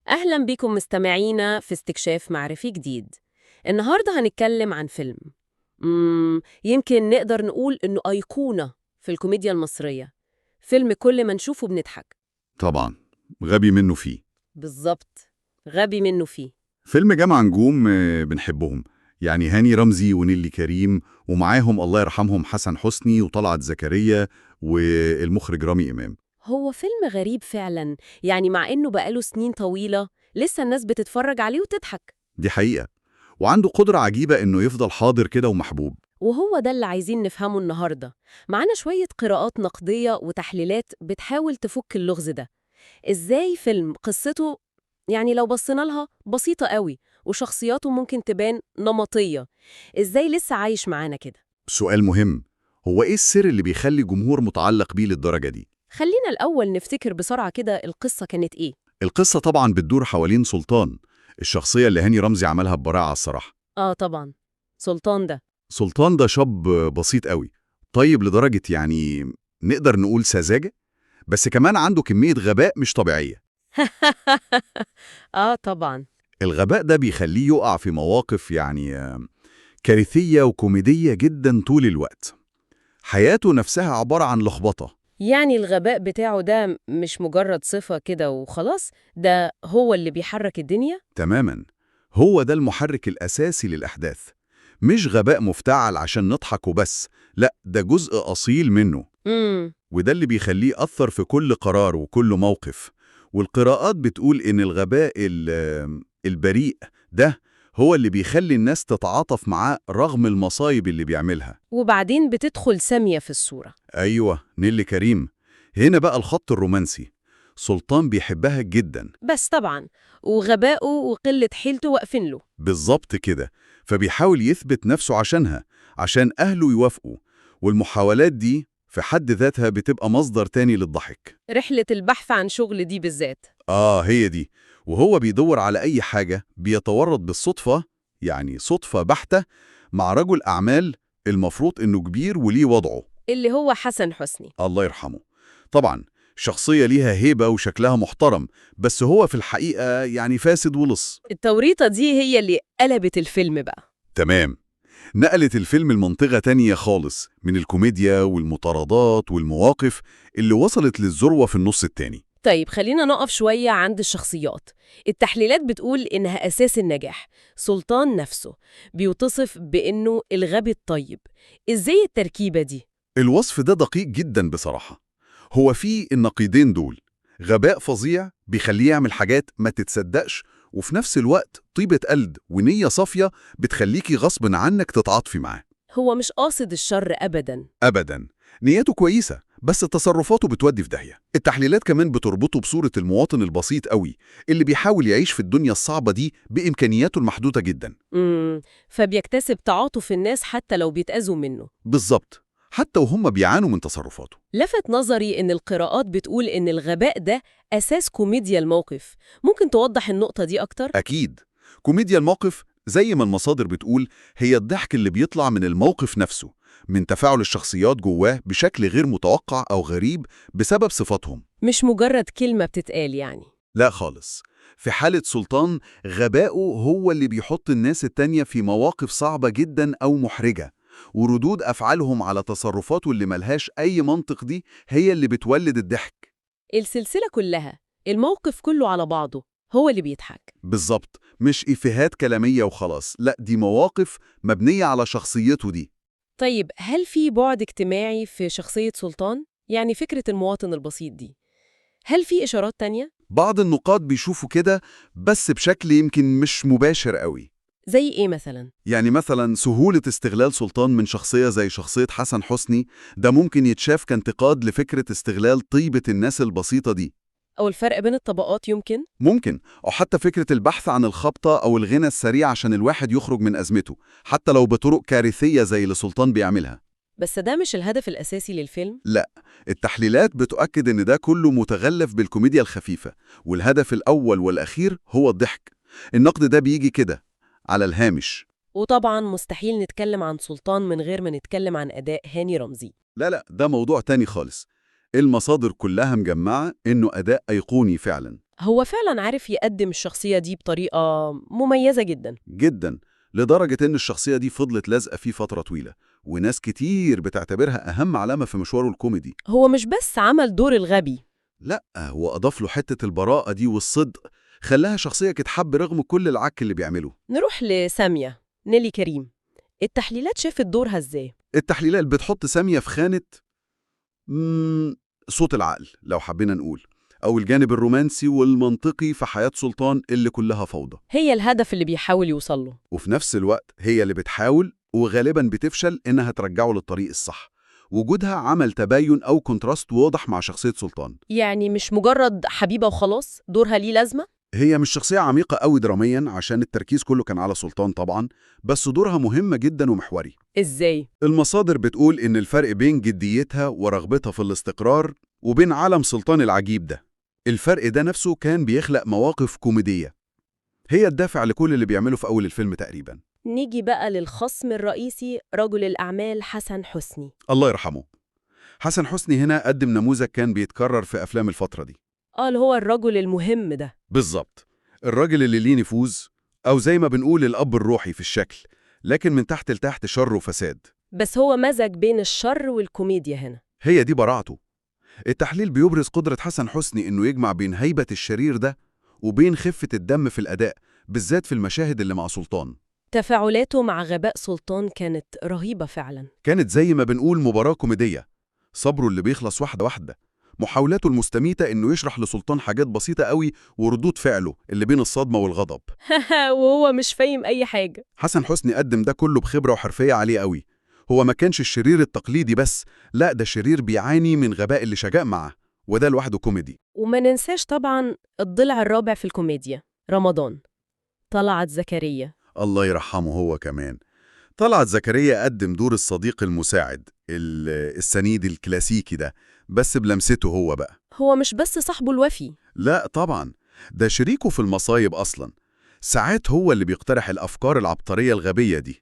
أهلا بكم مستمعينا في استكشاف معرفي جديد. النهاردة هنتكلم عن فيلم يمكن نقدر نقول إنه أيقونة في الكوميديا المصرية. فيلم كل ما نشوفه بنضحك. طبعا. غبي منه فيه. بالظبط، غبي منه فيه. فيلم جمع نجوم بنحبهم، يعني هاني رمزي ونيلي كريم، ومعاهم الله يرحمهم حسن حسني وطلعت زكريا والمخرج رامي إمام. هو فيلم غريب فعلا، يعني مع إنه بقاله سنين طويلة لسه الناس بتتفرج عليه وتضحك. دي حقيقة، وعنده قدرة عجيبة إنه يفضل حاضر كده ومحبوب. وهو ده اللي عايزين نفهمه النهاردة. معانا شوية قراءات نقدية وتحليلات بتحاول تفك اللغز ده. إزاي فيلم قصته يعني لو بصينا لها بسيطة قوي وشخصياته ممكن تبان نمطية، إزاي لسه عايش معانا كده؟ سؤال مهم، هو إيه السر اللي بيخلي جمهور متعلق بيه للدرجة دي؟ خلينا الأول نفتكر بسرعة كده القصة كانت إيه؟ القصة طبعا بتدور حوالين سلطان، الشخصية اللي هاني رمزي عملها ببراعة الصراحة. طبعا، سلطان ده. سلطان ده شاب بسيط قوي، طيب لدرجة يعني نقدر نقول سذاجة، بس كمان عنده كمية غباء مش طبيعية. طبعا. الغباء ده بيخليه يقع في مواقف كارثية وكوميدية جدا طول الوقت. حياته نفسها عبارة عن لخبطة. يعني الغباء بتاعه ده مش مجرد صفة كده وخلاص، ده هو اللي بيحرك الدنيا؟ تماما، هو ده المحرك الأساسي للأحداث. مش غباء مفتعل عشان نضحك وبس، لا ده جزء أصيل منه. امم وده اللي بيخليه أثر في كل قرار وكل موقف. والقراءات بتقول إن الغباء البريء ده هو اللي بيخلي الناس تتعاطف معاه رغم المصايب اللي بيعملها. وبعدين بتدخل سامية في الصورة. أيوة، نيلي كريم. هنا بقى الخط الرومانسي، سلطان بيحبها جدا. بس طبعا، وغبائه وقلة حيلته واقفين له. بالظبط كده، فبيحاول يثبت نفسه عشانها، عشان أهله يوافقوا. والمحاولات دي في حد ذاتها بتبقى مصدر تاني للضحك. رحلة البحث عن شغل دي بالذات. هي دي. وهو بيدور على أي حاجة بيتورط بالصدفة، يعني صدفة بحتة، مع رجل أعمال المفروض إنه كبير وليه وضعه. اللي هو حسن حسني. الله يرحمه. طبعا، شخصية ليها هيبة وشكلها محترم، بس هو في الحقيقة يعني فاسد ولص. التوريطة دي هي اللي قلبت الفيلم بقى. تمام، نقلت الفيلم لمنطقة تانية خالص من الكوميديا والمطاردات والمواقف اللي وصلت للذروة في النص التاني. طيب خلينا نقف شوية عند الشخصيات. التحليلات بتقول إنها أساس النجاح. سلطان نفسه بيوتصف بإنه الغبي الطيب. إزاي التركيبة دي؟ الوصف ده دقيق جدا بصراحة. هو فيه النقيضين دول، غباء فظيع بيخليه يعمل حاجات ما تتصدقش، وفي نفس الوقت طيبة قلب ونية صافية بتخليكي غصب عنك تتعاطفي معاه. هو مش قاصد الشر أبداً. أبدا، نيته كويسة بس تصرفاته بتودي في داهية. التحليلات كمان بتربطه بصورة المواطن البسيط قوي اللي بيحاول يعيش في الدنيا الصعبة دي بإمكانياته المحدودة جدا. فبيكتسب تعاطف الناس حتى لو بيتأذوا منه. بالظبط، حتى وهم بيعانوا من تصرفاته. لفت نظري إن القراءات بتقول إن الغباء ده أساس كوميديا الموقف. ممكن توضح النقطة دي أكتر؟ أكيد، كوميديا الموقف زي ما المصادر بتقول هي الضحك اللي بيطلع من الموقف نفسه، من تفاعل الشخصيات جواه بشكل غير متوقع أو غريب بسبب صفاتهم. مش مجرد كلمة بتتقال يعني. لا خالص. في حالة سلطان، غباؤه هو اللي بيحط الناس التانية في مواقف صعبة جدا أو محرجة، وردود أفعالهم على تصرفاته اللي ملهاش أي منطق دي هي اللي بتولد الضحك. السلسلة كلها، الموقف كله على بعضه هو اللي بيضحك. بالظبط، مش إفيهات كلامية وخلاص، لا دي مواقف مبنية على شخصيته دي. طيب هل في بعد اجتماعي في شخصية سلطان؟ يعني فكرة المواطن البسيط دي، هل في إشارات تانية؟ بعض النقاد بيشوفوا كده، بس بشكل يمكن مش مباشر قوي. زي إيه مثلاً؟ يعني مثلا سهولة استغلال سلطان من شخصية زي شخصية حسن حسني، ده ممكن يتشاف كانتقاد لفكرة استغلال طيبة الناس البسيطة دي. أو الفرق بين الطبقات يمكن؟ ممكن، أو حتى فكرة البحث عن الخبطة أو الغنى السريع عشان الواحد يخرج من أزمته، حتى لو بطرق كارثية زي اللي سلطان بيعملها. بس ده مش الهدف الأساسي للفيلم؟ لا، التحليلات بتؤكد إن ده كله متغلف بالكوميديا الخفيفة، والهدف الأول والأخير هو الضحك. النقد ده بيجي كده على الهامش. وطبعاً مستحيل نتكلم عن سلطان من غير ما نتكلم عن أداء هاني رمزي. لا، ده موضوع تاني خالص. المصادر كلها مجمعة إنه أداء أيقوني فعلا. هو فعلا عارف يقدم الشخصية دي بطريقة مميزة جدا. جدا، لدرجة إن الشخصية دي فضلت لازقة فيه فترة طويلة، وناس كتير بتعتبرها أهم علامة في مشواره الكوميدي. هو مش بس عمل دور الغبي. لأ، هو أضاف له حتة البراءة دي والصدق، خلاها شخصية تتحب رغم كل العك اللي بيعمله. نروح لسامية نيلي كريم، التحليلات شافت دورها ازاي؟ التحليلات بتحط سامية في خانة صوت العقل لو حبينا نقول، أو الجانب الرومانسي والمنطقي في حياة سلطان اللي كلها فوضى. هي الهدف اللي بيحاول يوصله. وفي نفس الوقت هي اللي بتحاول وغالبا بتفشل إنها ترجعه للطريق الصح. وجودها عمل تباين أو كونتراست واضح مع شخصية سلطان. يعني مش مجرد حبيبة وخلاص، دورها ليه لازمة؟ هي مش شخصية عميقة أوي دراميا عشان التركيز كله كان على سلطان طبعا، بس دورها مهمة جدا ومحوري. ازاي؟ المصادر بتقول إن الفرق بين جديتها ورغبتها في الاستقرار وبين عالم سلطان العجيب ده، الفرق ده نفسه كان بيخلق مواقف كوميدية هي الدافع لكل اللي بيعمله في أول الفيلم تقريبا. نيجي بقى للخصم الرئيسي، رجل الأعمال حسن حسني. الله يرحمه. حسن حسني هنا قدم نموذج كان بيتكرر في أفلام الفترة دي. اللي هو الرجل المهم ده. بالظبط، الراجل اللي ليه نفوذ، أو زي ما بنقول الأب الروحي في الشكل، لكن من تحت لتحت شر وفساد. بس هو مزج بين الشر والكوميديا هنا. هي دي براعته. التحليل بيبرز قدرة حسن حسني إنه يجمع بين هيبة الشرير ده وبين خفة الدم في الأداء، بالذات في المشاهد اللي مع سلطان. تفاعلاته مع غباء سلطان كانت رهيبة فعلا. كانت زي ما بنقول مباراة كوميدية، صبره اللي بيخلص واحدة واحدة، محاولاته المستميتة إنه يشرح لسلطان حاجات بسيطة قوي، وردود فعله اللي بين الصدمة والغضب. وهو مش فاهم أي حاجة. حسن حسني قدم ده كله بخبرة وحرفية عالية قوي. هو ما كانش الشرير التقليدي بس، لا ده شرير بيعاني من غباء اللي شجاع معه، وده لوحده كوميدي. وما ننساش طبعا الضلع الرابع في الكوميديا، رمضان، طلعت زكريا. الله يرحمه هو كمان. طلعت زكريا قدم دور الصديق المساعد السنيد الكلاسيكي ده، بس بلمسته هو بقى. هو مش بس صاحبه الوفي. لا طبعا، ده شريكه في المصايب أصلا. ساعات هو اللي بيقترح الأفكار العبقرية الغبية دي.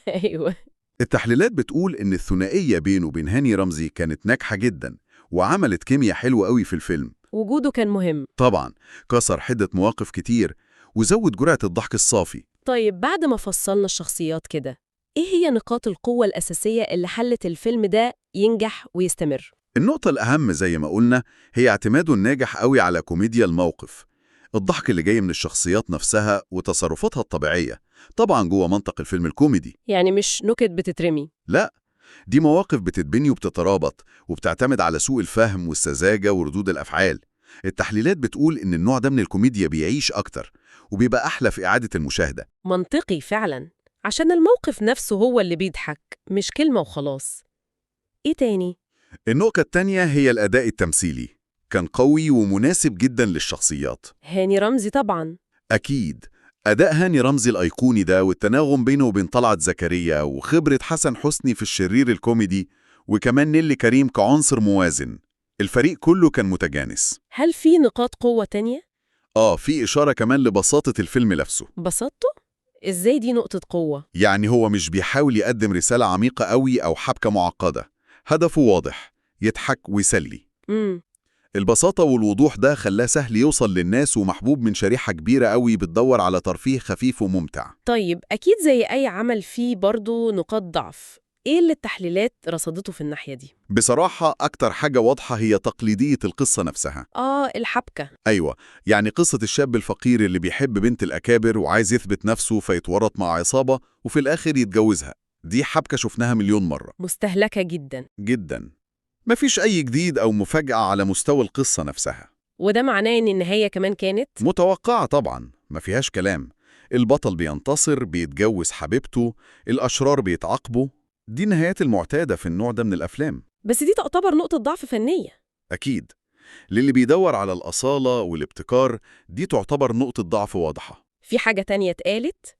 أيوه. التحليلات بتقول إن الثنائية بينه وبين هاني رمزي كانت ناجحة جدا، وعملت كيمياء حلوة قوي في الفيلم. وجوده كان مهم. طبعا، كسر حدة مواقف كتير وزود جرعة الضحك الصافي. طيب بعد ما فصلنا الشخصيات كده، إيه هي نقاط القوة الأساسية اللي حلت الفيلم ده ينجح ويستمر؟ النقطة الأهم زي ما قلنا هي اعتماده الناجح قوي على كوميديا الموقف، الضحك اللي جاي من الشخصيات نفسها وتصرفاتها الطبيعية، طبعا جوه منطق الفيلم الكوميدي. يعني مش نكت بتترمي. لا، دي مواقف بتتبني وبتترابط وبتعتمد على سوء الفهم والسذاجة وردود الأفعال. التحليلات بتقول إن النوع ده من الكوميديا بيعيش أكتر وبيبقى أحلى في إعادة المشاهدة. منطقي فعلا، عشان الموقف نفسه هو اللي بيضحك، مش كلمة وخلاص. إيه تاني؟ النقطة التانية هي الأداء التمثيلي، كان قوي ومناسب جدا للشخصيات. هاني رمزي طبعا. أكيد، أداء هاني رمزي الأيقوني ده والتناغم بينه وبين طلعت زكريا وخبرة حسن حسني في الشرير الكوميدي، وكمان نيلي كريم كعنصر موازن، الفريق كله كان متجانس. هل في نقاط قوة تانية؟ في إشارة كمان لبساطة الفيلم نفسه. بسطته؟ إزاي دي نقطة قوة؟ يعني هو مش بيحاول يقدم رسالة عميقة قوي أو حبكة معقدة، هدفه واضح، يضحك ويسلي. البساطة والوضوح ده خلاه سهل يوصل للناس ومحبوب من شريحة كبيرة قوي بتدور على ترفيه خفيف وممتع. طيب أكيد زي أي عمل فيه برضو نقاط ضعف، إيه اللي التحليلات رصدته في الناحية دي؟ بصراحة أكتر حاجة واضحة هي تقليدية القصة نفسها. الحبكة. أيوة، يعني قصة الشاب الفقير اللي بيحب بنت الأكابر وعايز يثبت نفسه فيتورط مع عصابة وفي الآخر يتجوزها، دي حبكة شفناها مليون مرة. مستهلكة جدا. جدا، مفيش أي جديد أو مفاجأة على مستوى القصة نفسها. وده معناه إن النهاية كمان كانت متوقعة طبعا، ما فيهاش كلام. البطل بينتصر، بيتجوز حبيبته، الأشرار بيتعاقبوا، دي النهايات المعتادة في النوع ده من الأفلام. بس دي تعتبر نقطة ضعف فنية. أكيد، للي بيدور على الأصالة والابتكار دي تعتبر نقطة ضعف واضحة. في حاجة تانية اتقالت؟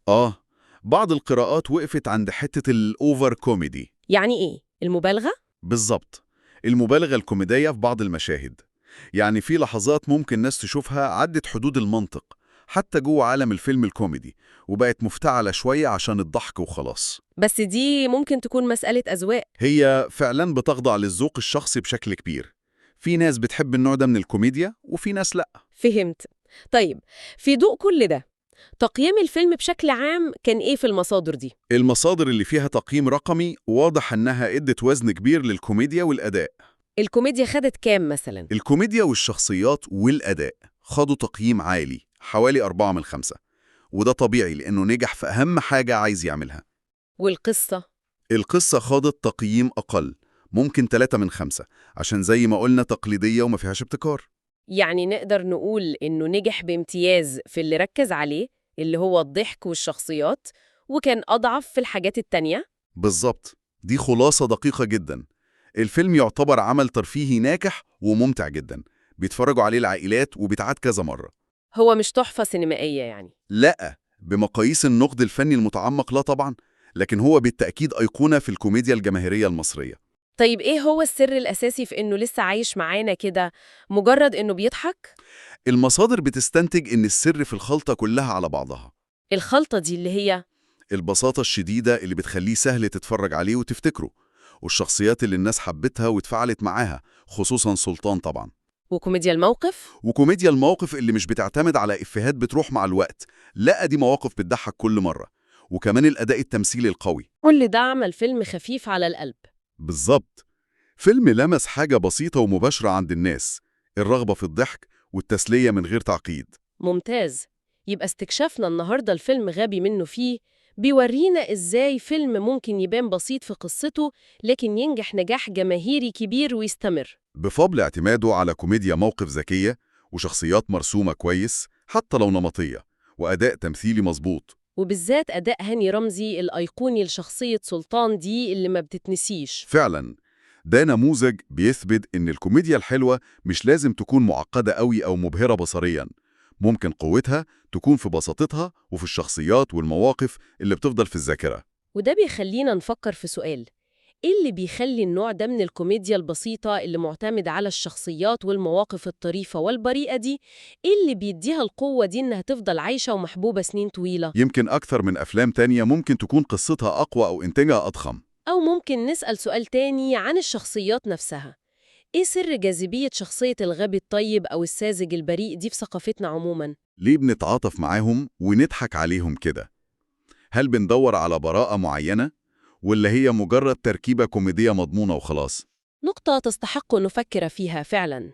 بعض القراءات وقفت عند حتة الأوفر كوميدي. يعني إيه؟ المبالغة؟ بالظبط، المبالغة الكوميدية في بعض المشاهد. يعني في لحظات ممكن ناس تشوفها عدت حدود المنطق حتى جوه عالم الفيلم الكوميدي، وبقت مفتعلة شوية عشان الضحك وخلاص. بس دي ممكن تكون مسألة أذواق. هي فعلا بتخضع للذوق الشخصي بشكل كبير. في ناس بتحب النوع ده من الكوميديا وفي ناس لأ. فهمت. طيب، في ضوء كل ده، تقييم الفيلم بشكل عام كان إيه في المصادر دي؟ المصادر اللي فيها تقييم رقمي واضح إنها ادت وزن كبير للكوميديا والأداء. الكوميديا خدت كام مثلا؟ الكوميديا والشخصيات والأداء خدوا تقييم عالي حوالي 4 من 5، وده طبيعي لأنه نجح في أهم حاجة عايز يعملها. والقصة؟ القصة خاضت تقييم أقل، ممكن 3 من 5، عشان زي ما قلنا تقليدية وما فيهاش ابتكار. يعني نقدر نقول إنه نجح بامتياز في اللي ركز عليه، اللي هو الضحك والشخصيات، وكان أضعف في الحاجات التانية؟ بالظبط، دي خلاصة دقيقة جدا. الفيلم يعتبر عمل ترفيهي ناجح وممتع جدا، بيتفرجوا عليه العائلات وبيتعاد كذا مرة. هو مش تحفة سينمائية يعني؟ لا، بمقاييس النقد الفني المتعمق لا طبعا، لكن هو بالتأكيد أيقونة في الكوميديا الجماهيرية المصرية. طيب إيه هو السر الأساسي في إنه لسه عايش معانا كده، مجرد إنه بيضحك؟ المصادر بتستنتج إن السر في الخلطة كلها على بعضها. الخلطة دي اللي هي؟ البساطة الشديدة اللي بتخليه سهل تتفرج عليه وتفتكره، والشخصيات اللي الناس حبتها واتفاعلت معاها، خصوصا سلطان طبعا. وكوميديا الموقف؟ وكوميديا الموقف اللي مش بتعتمد على إفيهات بتروح مع الوقت، لا دي مواقف بتضحك كل مرة. وكمان الأداء التمثيلي القوي. كل ده عمل فيلم خفيف على القلب. بالظبط، فيلم لمس حاجة بسيطة ومباشرة عند الناس، الرغبة في الضحك والتسلية من غير تعقيد. ممتاز. يبقى استكشافنا النهاردة الفيلم غبي منه فيه بيورينا إزاي فيلم ممكن يبان بسيط في قصته لكن ينجح نجاح جماهيري كبير ويستمر. بفضل اعتماده على كوميديا موقف ذكية وشخصيات مرسومة كويس حتى لو نمطية، وأداء تمثيلي مظبوط. وبالذات أداء هاني رمزي الأيقوني لشخصية سلطان دي اللي ما بتتنسيش. فعلا، ده نموذج بيثبت إن الكوميديا الحلوة مش لازم تكون معقدة قوي أو مبهرة بصرياً. ممكن قوتها تكون في بساطتها وفي الشخصيات والمواقف اللي بتفضل في الذاكرة. وده بيخلينا نفكر في سؤال: إيه اللي بيخلي النوع ده من الكوميديا البسيطة اللي معتمد على الشخصيات والمواقف الطريفة والبريئة دي، إيه اللي بيديها القوة دي إنها تفضل عايشة ومحبوبة سنين طويلة؟ يمكن أكثر من أفلام تانية ممكن تكون قصتها أقوى أو إنتاجها أضخم. أو ممكن نسأل سؤال تاني عن الشخصيات نفسها: إيه سر جاذبية شخصية الغبي الطيب أو الساذج البريء دي في ثقافتنا عموماً؟ ليه بنتعاطف معاهم ونضحك عليهم كده؟ هل بندور على براءة معينة؟ ولا هي مجرد تركيبة كوميدية مضمونة وخلاص؟ نقطة تستحق نفكر فيها فعلاً.